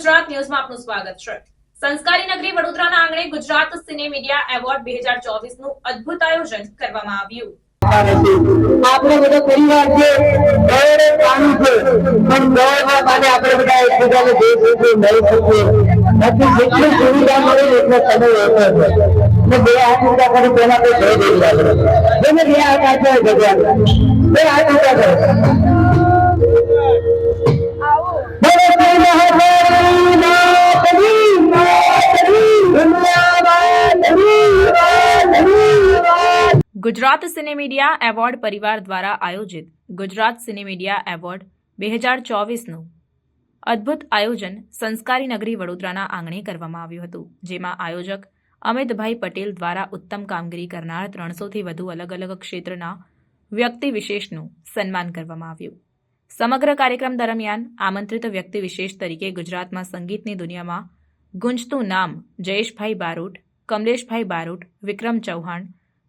ગુજરાત ન્યૂઝમાં આપનું સ્વાગત છે। સંસ્કારી નગરી વડોદરાના આંગણે ગુજરાત સિને મીડિયા એવોર્ડ 2024 નું અદ્ભુત આયોજન કરવામાં આવ્યું। આપણે બધા પરિવાર છે, દોડે પાણી છે, પણ દોડવા માટે આપણે બધા એકબીજાને જોઈ શકીએ, મળી શકીએ, બાકી જેટલી સુવિધા મળે એટલો સમય ઓછો છે। ને બે હાથ ઊંચા કરી પહેલા કોઈ જય દઈ લાગે, જેને બે હાથ આપે ભગવાન, બે હાથ ઊંચા કરે। ગુજરાત સિને મીડિયા એવોર્ડ પરિવાર દ્વારા આયોજિત ગુજરાત સિને મીડિયા એવોર્ડ 2024નું અદ્ભુત આયોજન સંસ્કારી નગરી વડોદરાના આંગણે કરવામાં આવ્યું હતું, જેમાં આયોજક અમિતભાઈ પટેલ દ્વારા ઉત્તમ કામગીરી કરનાર 300થી વધુ અલગ અલગ ક્ષેત્રના વ્યક્તિ વિશેષનું સન્માન કરવામાં આવ્યું। સમગ્ર કાર્યક્રમ દરમિયાન આમંત્રિત વ્યક્તિ વિશેષ તરીકે ગુજરાતમાં સંગીતની દુનિયામાં ગુંજતું નામ જયેશભાઈ બારોટ, કમલેશભાઈ બારોટ, વિક્રમ ચૌહાણ,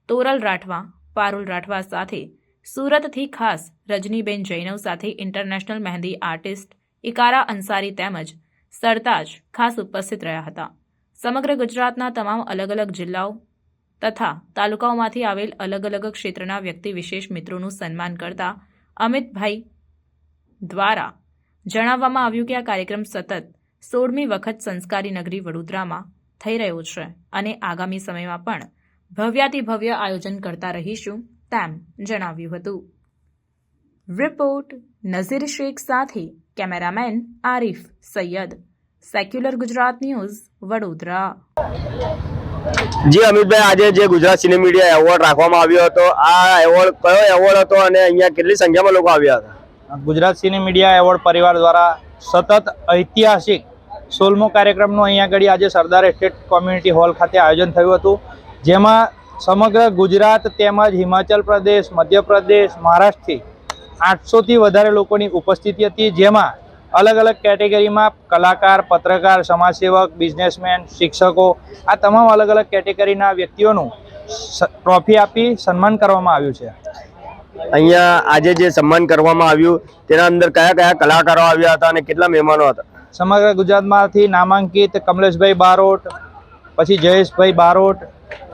તોરલ રાઠવા, પારુલ રાઠવા સાથે સુરતથી ખાસ રજનીબેન જૈનવ સાથે ઇન્ટરનેશનલ મહેંદી આર્ટિસ્ટ ઇકારા અંસારી તેમજ સરતાજ ખાસ ઉપસ્થિત રહ્યા હતા। સમગ્ર ગુજરાતના તમામ અલગ અલગ જિલ્લાઓ તથા તાલુકાઓમાંથી આવેલ અલગ અલગ ક્ષેત્રના વ્યક્તિ વિશેષ મિત્રોનું સન્માન કરતા અમિતભાઈ દ્વારા જણાવવામાં આવ્યું કે આ કાર્યક્રમ સતત 16મી વખત સંસ્કારી નગરી વડોદરામાં થઈ રહ્યો છે અને આગામી સમયમાં પણ ભવ્યાતિ ભવ્ય આયોજન કરતા રહીશું તેમ જણાવ્યું હતું। રિપોર્ટ નઝીર શેખ સાથે cameraman Arif Sayyed, secular Gujarat news Vadodara. Ji Amitbhai, આજે જે ગુજરાત સિને મીડિયા એવોર્ડ રાખવામાં આવ્યો હતો, આ એવોર્ડ કયો એવોર્ડ હતો અને અહીંયા કેટલી સંખ્યામાં લોકો આવ્યા હતા? ગુજરાત સિને મીડિયા એવોર્ડ પરિવાર દ્વારા સતત ઐતિહાસિક 16મો કાર્યક્રમનું અહીંયા આગળ આજે સરદાર એસ્ટેટ કોમ્યુનિટી હોલ ખાતે આયોજન થયું હતું, જેમાં સમગ્ર ગુજરાત તેમજ હિમાચલ પ્રદેશ, મધ્યપ્રદેશ, મહારાષ્ટ્રથી 800થી વધારે લોકોની ઉપસ્થિતિ હતી, જેમાં અલગ અલગ કેટેગરીમાં કલાકાર, પત્રકાર, સમાજસેવક, બિઝનેસમેન, શિક્ષકો, આ તમામ અલગ અલગ કેટેગરીના વ્યક્તિઓનું ટ્રોફી આપી સન્માન કરવામાં આવ્યું છે। અહીંયા આજે જે સન્માન કરવામાં આવ્યું તેના અંદર કયા કયા કલાકારો આવ્યા હતા અને કેટલા મહેમાનો હતા? સમગ્ર ગુજરાતમાંથી નામાંકિત કમલેશભાઈ બારોટ, પછી જયેશભાઈ બારોટ,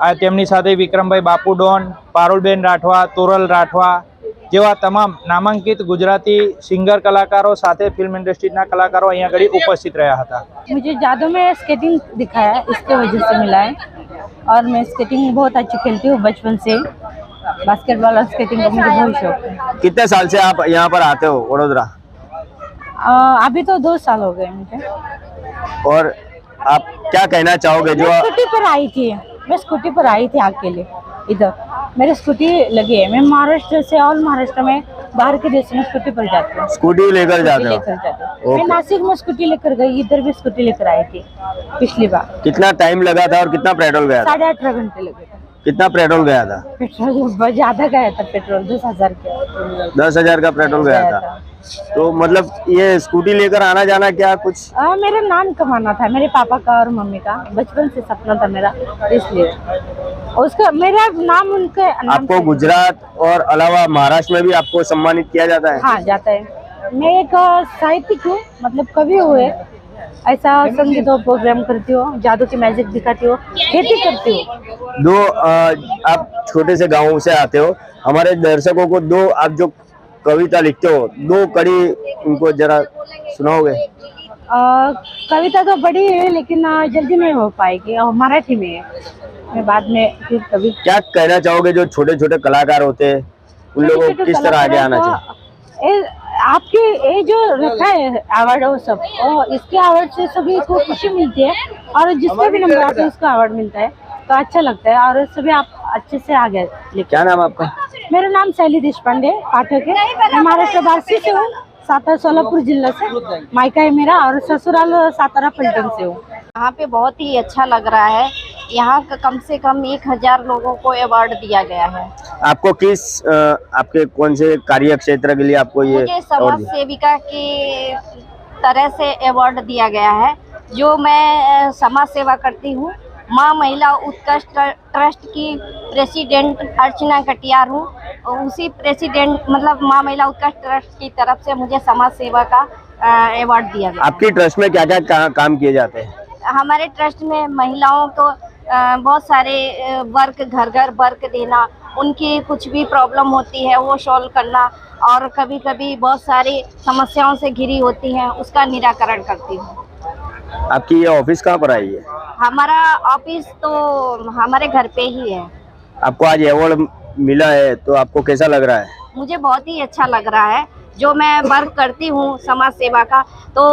આ તેમની સાથે વિક્રમભાઈ બાપુ ડોન, પારુલબેન રાઠવા, તોરલ રાઠવા જેવા તમામ નામાંકિત ગુજરાતી સિંગર કલાકારો સાથે ફિલ્મ ઇન્ડસ્ટ્રીના કલાકારો અહીંયા આગળ ઉપસ્થિત રહ્યા હતા। मुझे जादू में स्केटिंग दिखाया, इसके वजह से मिला है और मैं स्केटिंग बहुत अच्छी खेलती हूँ बचपन से। बास्केटबॉल और स्केटिंग का मुझे बहुत शौक है। कितने साल से आप यहाँ पर आते हो वडोदरा? अभी तो 2 साल हो गए मुझे। और आप क्या कहना चाहोगे? जो मैं स्कूटी पर आई थी अकेले इधर, मेरी स्कूटी लगी है। मैं महाराष्ट्र से और महाराष्ट्र में बाहर के देश में स्कूटी पर जाती हूँ। स्कूटी लेकर जाते हो? मैं नासिक में स्कूटी लेकर गई, इधर भी स्कूटी लेकर आई थी पिछली बार। कितना टाइम लगा था और कितना पेट्रोल गया था? 8.5 घंटे लगे थे। कितना पेट्रोल गया था? पेट्रोल बहुत ज्यादा गया था, पेट्रोल 10,000 का 10,000 का पेट्रोल गया था। तो मतलब ये स्कूटी लेकर आना जाना क्या कुछ? मेरा नाम कमाना था, मेरे पापा का और मम्मी का, बचपन से सपना था मेरा, इसलिए उसका मेरा नाम उनके नाम। आपको गुजरात और अलावा महाराष्ट्र में भी आपको सम्मानित किया जाता है? हाँ, जाता है। मैं एक साहित्यिक हूँ, मतलब कवि हुए, ऐसा संगीत प्रोग्राम करती हूँ, जादू की मैजिक दिखाती हूँ, खेती करती हूँ। आप छोटे से गांव से आते हो, हमारे दर्शकों को आप जो कविता लिखते हो 2 कड़ी उनको जरा सुनाओगे? कविता तो बड़ी है लेकिन जल्दी नहीं हो पाएगी, और मराठी में है, मैं बाद में फिर कभी। क्या कहना चाहोगे जो छोटे छोटे कलाकार होते हैं उन लोगों को किस तरह आगे आना चाहिए? आपके ये जो रखा है अवार्ड वो सब, और इसके अवार्ड से सभी को खुशी मिलती है, और जिसका भी नंबर आता है उसका अवार्ड मिलता है तो अच्छा लगता है, और सभी आप अच्छे से आगे। क्या नाम आपका? मेरा नाम शैली देशपांडे पाठक है। मैं महाराष्ट्र बारसी से हूँ, सातारा सोलापुर जिला से मायका है मेरा, और ससुराल सातारा पलटन से हूँ। यहाँ पे बहुत ही अच्छा लग रहा है। यहाँ का कम से कम 1000 लोगों को अवार्ड दिया गया है। आपको आपके कौन से कार्य क्षेत्र के लिए आपको ये? मुझे समाज सेविका की तरह से अवार्ड दिया गया है। जो मैं समाज सेवा करती हूँ, माँ महिला उत्कर्ष ट्रस्ट की प्रेसिडेंट अर्चना कटियार हूँ, उसी प्रेसिडेंट मतलब माँ महिला उत्कर्ष ट्रस्ट की तरफ से मुझे समाज सेवा का अवार्ड दिया गया। आपकी ट्रस्ट में क्या क्या काम किए जाते हैं? हमारे ट्रस्ट में महिलाओं को बहुत सारे वर्क, घर घर वर्क देना, उनकी कुछ भी प्रॉब्लम होती है वो सॉल्व करना, और कभी कभी बहुत सारी समस्याओं से घिरी होती हैं उसका निराकरण करती हूँ। आपकी ये ऑफिस कहाँ पर आई है? हमारा ऑफिस तो हमारे घर पे ही है। आपको आज अवार्ड मिला है तो आपको कैसा लग रहा है? मुझे बहुत ही अच्छा लग रहा है। जो मैं वर्क करती हूँ समाज सेवा का, तो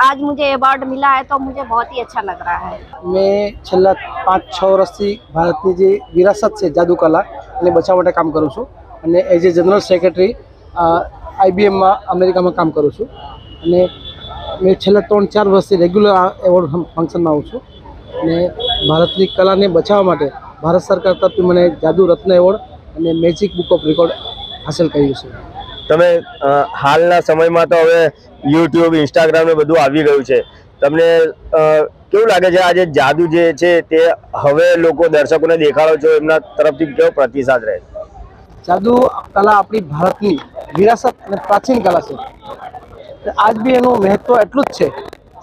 आज मुझे अवार्ड मिला है तो मुझे बहुत ही अच्छा लग रहा है। मैं છેલ્લા 5-6 વર્ષથી ભારતની જે વિરાસત છે જાદુ કલા એને બચાવવા માટે કામ કરું છું, અને એઝ એ જનરલ સેક્રેટરી IBMમાં અમેરિકામાં કામ કરું છું, અને મેં છેલ્લા 3-4 વર્ષથી રેગ્યુલર આ એવોર્ડ ફંક્શનમાં આવું છું, અને ભારતની કલાને બચાવવા માટે ભારત સરકાર તરફથી મને જાદુ રત્ન એવોર્ડ અને મેજિક બુક ઓફ રેકોર્ડ હાંસલ કર્યું છે। તમે હાલના સમયમાં તો હવે યુટ્યુબ, ઇન્સ્ટાગ્રામ ને બધું આવી ગયું છે, તમને કેવું લાગે છે આ જે જાદુ જે છે તે હવે લોકો દર્શકોને દેખાડો છો એમના તરફથી કેવો પ્રતિસાદ રહે? જાદુ કલા આપણી ભારતની વિરાસત અને પ્રાચીન કલા છે, આજ બી એનું મહત્વ એટલું જ છે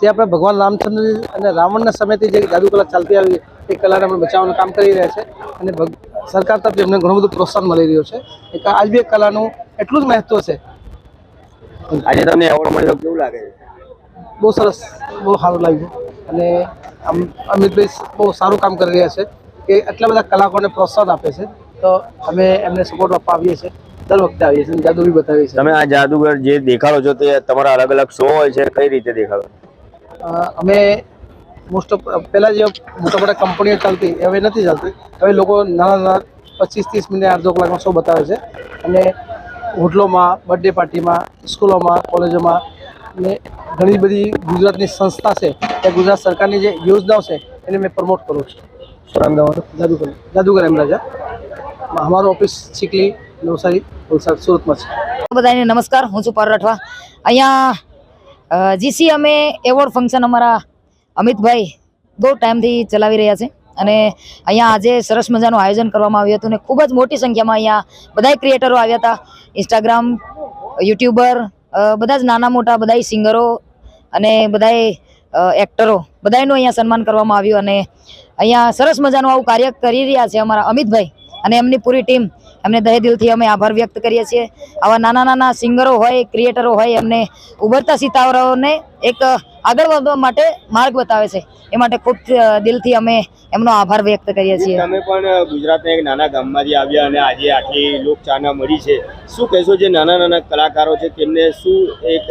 જે આપણે ભગવાન રામચંદ્ર અને રાવણના સમયથી જે જાદુ કલા ચાલતી આવી એ કલાને આપણે બચાવવાનું કામ કરી રહ્યા છે, અને સરકાર તરફથી અમને ઘણું બધું પ્રોત્સાહન મળી રહ્યું છે। એક આજ બી એક કલાનું એટલું જ મહત્વ છે। આજે તમને એવોર્ડ મળ્યો કેવું લાગે છે? બહુ સરસ, બહુ સારું લાગ્યું, અને અમિતભાઈ બહુ સારું કામ કરી રહ્યા છે કે આટલા બધા કલાકારોને પ્રોત્સાહન આપે છે, તો અમે એમને સપોર્ટ આપવા આવીએ છીએ, દર વખતે આવીએ છીએ, જાદુ બી બતાવીએ છીએ। તમે આ જાદુગર જે દેખાડો છો તે તમારા અલગ અલગ શો હોય છે, કઈ રીતે દેખાડો? અમે મોસ્ટ ઓફ પહેલાં જે મોટા મોટા કંપનીઓ ચાલતી હવે નથી ચાલતી, હવે લોકો નાના 25-30 મિનિટ, અડધો કલાકનો શો બતાવે છે, અને હોટલોમાં, બર્થડે પાર્ટીમાં, સ્કૂલોમાં, કોલેજોમાં, અને ઘણી બધી ગુજરાતની સંસ્થા છે તે ગુજરાત સરકારની જે યોજનાઓ છે એને મેં પ્રમોટ કરું છું। જાદુગર એમરાજા, અમારું ઓફિસ ચીખલી, નવસારી, વલસાડ, સુરતમાં છે। બધાને નમસ્કાર, હું છું પાર રાઠવા। અહીંયા જીસી અમે એવોર્ડ ફંક્શન અમારા અમિતભાઈ બહુ ટાઈમથી ચલાવી રહ્યા છે, અને અહીંયા આજે સરસ મજાનું આયોજન કરવામાં આવ્યું હતું, ને ખૂબ જ મોટી સંખ્યામાં અહીંયા બધા ક્રિએટરો આવ્યા હતા, ઇન્સ્ટાગ્રામ, યુટ્યુબર, બધા જ નાના મોટા, બધા સિંગરો અને બધા એક્ટરો, બધાનું અહીંયા સન્માન કરવામાં આવ્યું, અને અહીંયા સરસ મજાનું આવું કાર્ય કરી રહ્યા છે અમારા અમિતભાઈ અને એમની પૂરી ટીમ। એમને દહે દિલથી અમે આભાર વ્યક્ત કરીએ છીએ। આવા નાના નાના સિંગરો હોય, ક્રિએટરો હોય, એમને ઉભરતા સિતારાઓને એક આગળ વધવા માટે માર્ગ બતાવે છે, એ માટે ખૂબ દિલથી અમે એમનો આભાર વ્યક્ત કરીએ છીએ। તમે પણ ગુજરાતના એક નાના ગામમાંથી આવ્યા અને આજે આટલી લોકચાહના મળી છે, શું કહેશો જે નાના નાના કલાકારો છે તેમને શું એક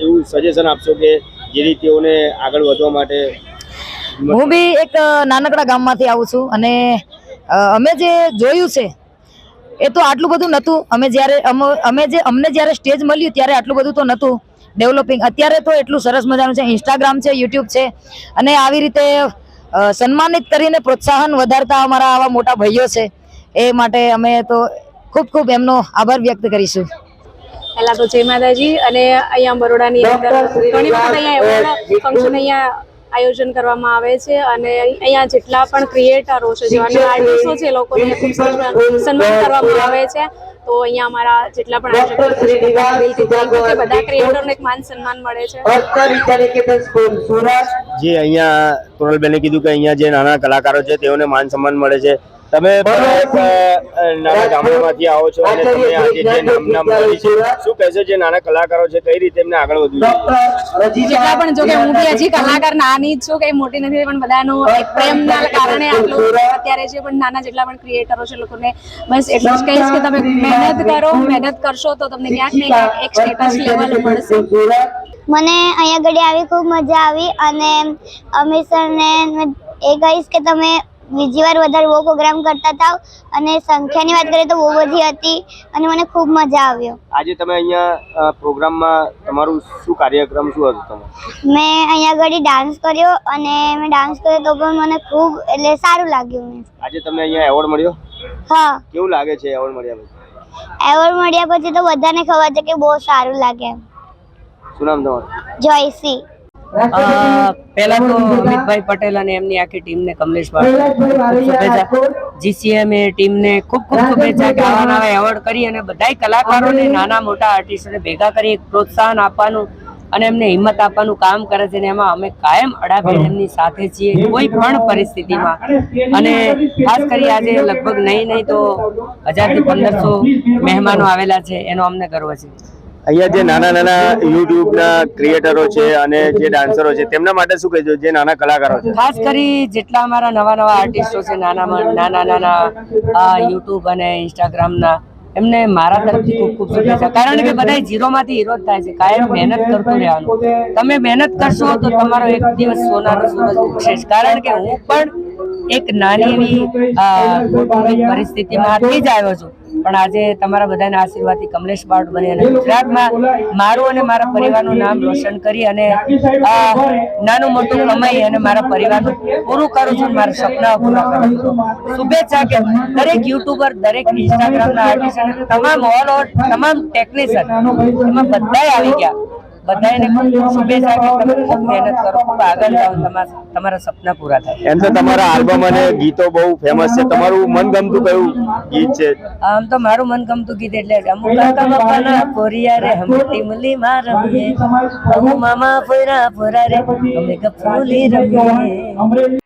એવું સજેશન આપશો કે જેથી તેઓને આગળ વધવા માટે? હું બી એક નાનકડા ગામમાંથી આવું છું, અને અમે જે જોયું છે એ તો આટલું બધું નહોતું। અમને જ્યારે સ્ટેજ મળ્યું ત્યારે આટલું બધું તો નહોતું ડેવલપિંગ। અત્યારે તો એટલું સરસ મજાનું છે, ઇન્સ્ટાગ્રામ છે, યુટ્યુબ છે, અને આવી રીતે સન્માનિત કરીને પ્રોત્સાહન વધારતા અમારા આવા મોટા ભાઈઓ છે, એ માટે અમે તો ખૂબ ખૂબ એમનો આભાર વ્યક્ત કરીશું। પહેલા તો જય માતાજી। અને અહીંયા બરોડાની અંદર ઘણી વખત અહીંયા એવોર્ડ ફંક્શન અહીંયા આયોજન કરવામાં આવે છે, અને અહીંયા જેટલા પણ ક્રિએટરો છે, જેવા આર્ટિસ્ટો છે, લોકોને ખૂબ સન્માન કરવામાં આવે છે। તો અહીંયા અમારા જેટલા પણ આયોજકો બધા ક્રિએટરોને એક માન સન્માન મળે છે। જે અહીંયા કોનલબેને કીધું કે અહીંયા જે નાના કલાકારો છે તેઓને માન સન્માન મળે છે। તમે નાના ગામડામાંથી આવો છો અને તમે આજે જે નામના મળી છે, શું કહેશો જે નાના કલાકારો છે કઈ રીતે એમને આગળ વધવું જોઈએ? જેટલા પણ, જો કે હું બી હજી કલાકાર નાની જ છું, કઈ મોટી નથી, પણ બધાનું એક પ્રેમના કારણે આટલું અત્યારે જે પણ નાના જેટલા પણ ક્રિએટરો છે લોકોને બસ એટલું જ કહીશ કે તમે મહેનત કરો, મહેનત કરશો તો તમને ક્યાંક ને ક્યાંક એક સ્ટેટસ લેવલ મળશે। મને અહીંયા ઘડી આવી ખૂબ મજા આવી, અને અમિત સરને એ કહીશ કે તમે બીજી વાર વધારે બહુ પ્રોગ્રામ કરતા થાવ, અને સંખ્યાની વાત કરીએ તો બહુ બધી હતી, અને મને ખૂબ મજા આવ્યો। આજે તમે અહીંયા પ્રોગ્રામમાં તમારું શું કાર્યક્રમ શું હતું? તમે મેં અહીંયા ઘડી ડાન્સ કર્યો, અને મેં ડાન્સ કર્યો તો પણ મને ખૂબ એટલે સારું લાગ્યું। આજે તમને અહીંયા એવોર્ડ મળ્યો? હા। કેવું લાગે છે એવોર્ડ મળ્યા પછી? એવોર્ડ મળ્યા પછી તો બધાને ખબર છે કે બહુ સારું લાગે। શું નામ તમારું? જોયસી। પહેલા તો અમિતભાઈ પટેલ અને એમની આખી ટીમને, કમલેશભાઈ, શુભેચ્છા। જીસીએમએ ટીમને ખૂબ ખૂબ શુભેચ્છા કે આવા નવા એવોર્ડ કરી અને બધા કલાકારોને, નાના મોટા આર્ટિસ્ટોને ભેગા કરી પ્રોત્સાહન આપવાનું અને એમને હિંમત આપવાનું કામ કરે છે, અને એમાં અમે કાયમ અડાભેડ એમની સાથે છીએ કોઈ પણ પરિસ્થિતિમાં. અને ખાસ કરી આજે લગભગ નહીં તો 1000 થી 1500 મહેમાનો આવેલા છે, એનો અમને ગર્વ છે. અહીંયા જે નાના યુટ્યુબના ક્રિએટરો છે અને જે ડાન્સરો છે તેમના માટે શું કહેજો, જે નાના કલાકારો છે? ખાસ કરી જેટલા અમારા નવા આર્ટિસ્ટો છે, નાના યુટ્યુબ અને ઇન્સ્ટાગ્રામના, એમને મારા તરફથી ખૂબ ખૂબ શુભેચ્છા. કારણ કે બધા ઝીરોમાંથી હીરો જ થાય છે. કાયમ મહેનત કરતું રહેવાનું. તમે મહેનત કરશો તો તમારો એક દિવસ સોનાનો સૂરજ ઉગશે જ. કારણ કે હું પણ એક નાની એવી પરિસ્થિતિમાંથી જ આવ્યો છું, પણ આજે તમારા બધાના આશીર્વાદથી કમલેશ બારોટ બની અને ગુજરાતમાં મારું અને મારા પરિવારનું નામ રોશન કરી અને નાનું મોટું કમાઈ અને મારા પરિવારનું પૂરું કરું છું, મારા સપના પૂરા કરું છું. શુભેચ્છા કે દરેક યુટ્યુબર, દરેક ઇન્સ્ટાગ્રામના આર્ટિસ્ટ અને તમામ તમામ ટેકનિશિયન એમાં બધાય આવી ગયા. બધાને શુભેચ્છા કે તમે ખૂબ મહેનત કરો, ખૂબ આગળ જાઓ, તમારા સપના પૂરા થાય. એમ તો તમારા આલ્બમ અને ગીતો બહુ ફેમસ છે. તમારું મનગમતું કયું ગીત છે? આમ તો મારું મનગમતું ગીત એટલે અમુક કાકા બાપાના પોરિયા રે હમ ટીમલી માં રમીએ, અમુ મામા ફોરા રે અમે ગફુલી રમીએ.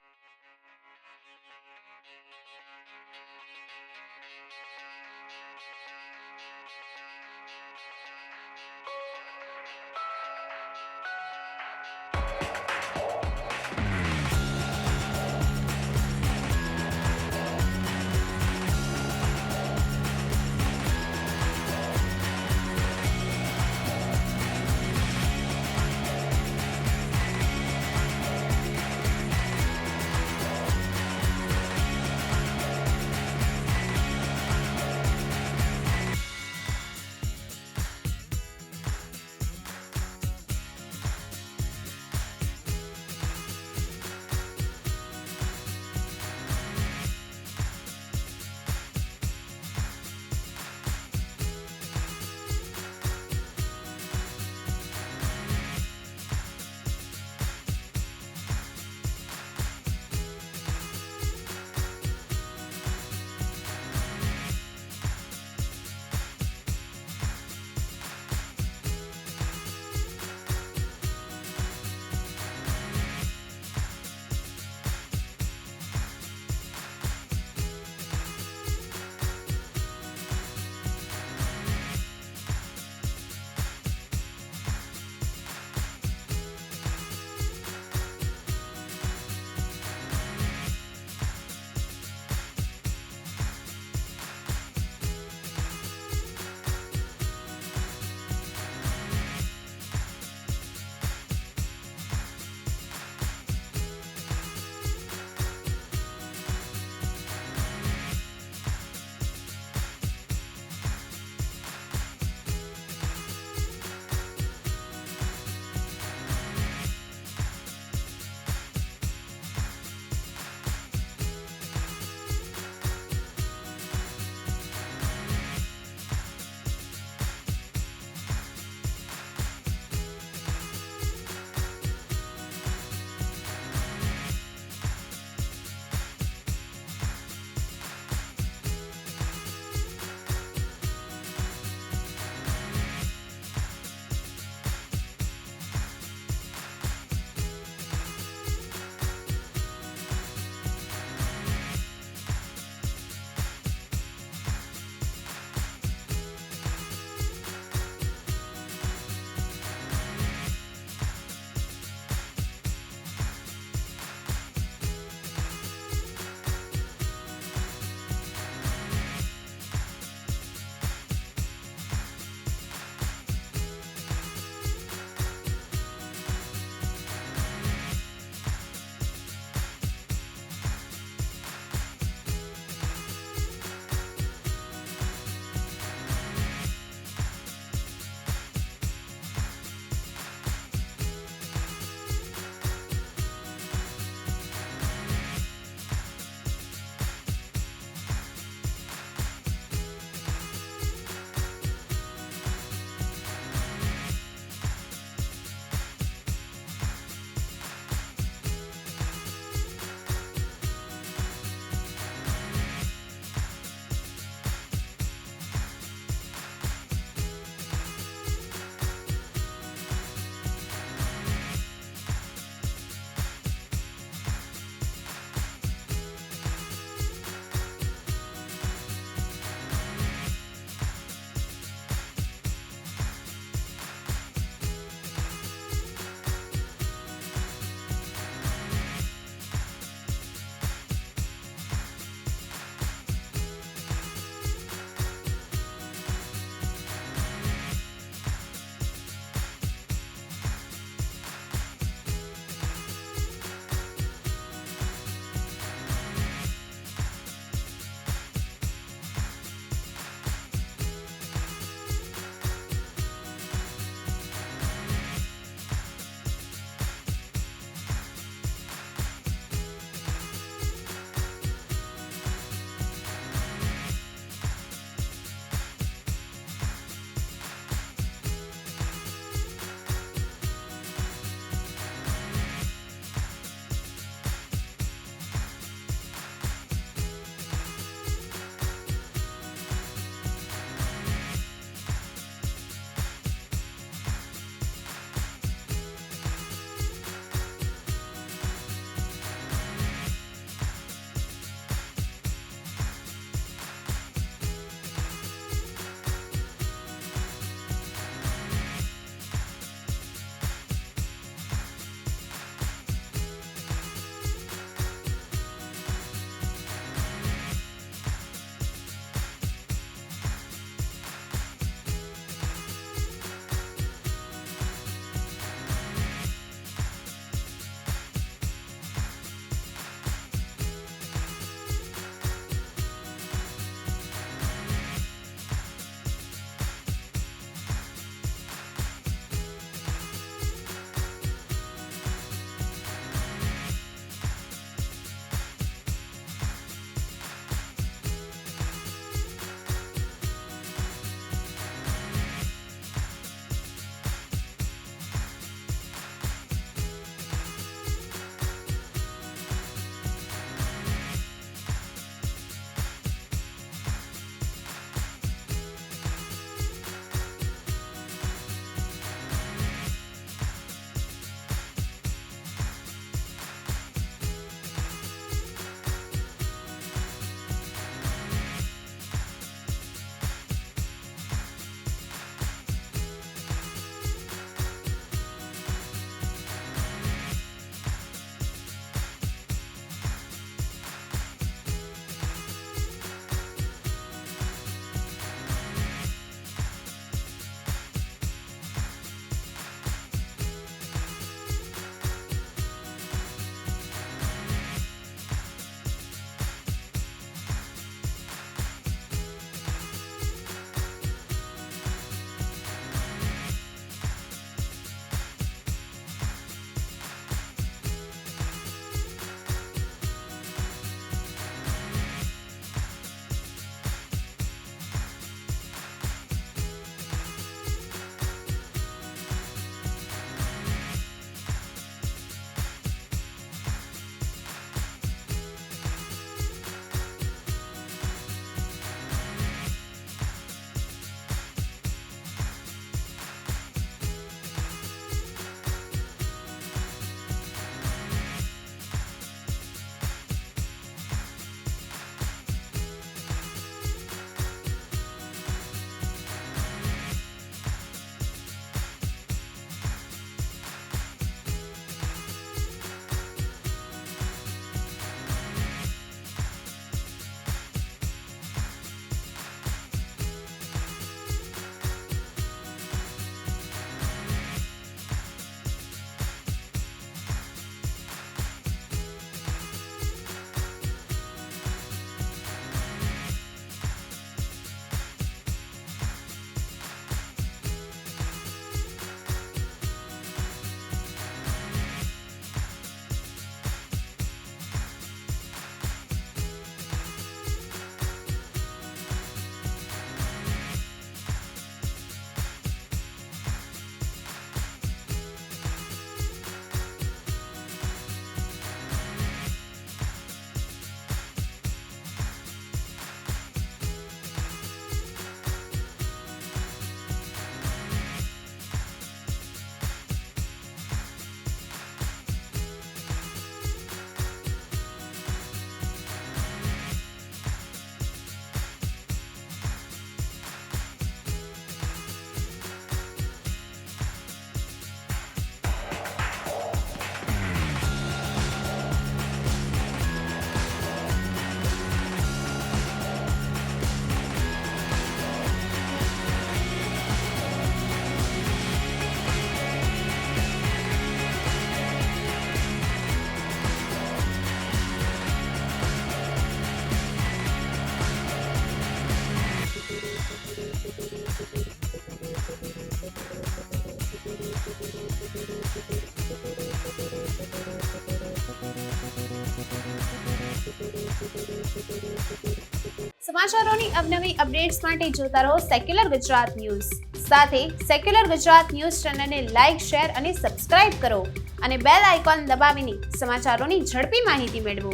સમાચારોની અવનવી અપડેટ્સ માટે જોતા રહો સેક્યુલર ગુજરાત ન્યૂઝ. સાથે સેક્યુલર ગુજરાત ન્યૂઝ ચેનલને લાઇક, શેર અને સબસ્ક્રાઇબ કરો અને બેલ આઇકોન દબાવીને સમાચારોની ઝડપી માહિતી મેળવો.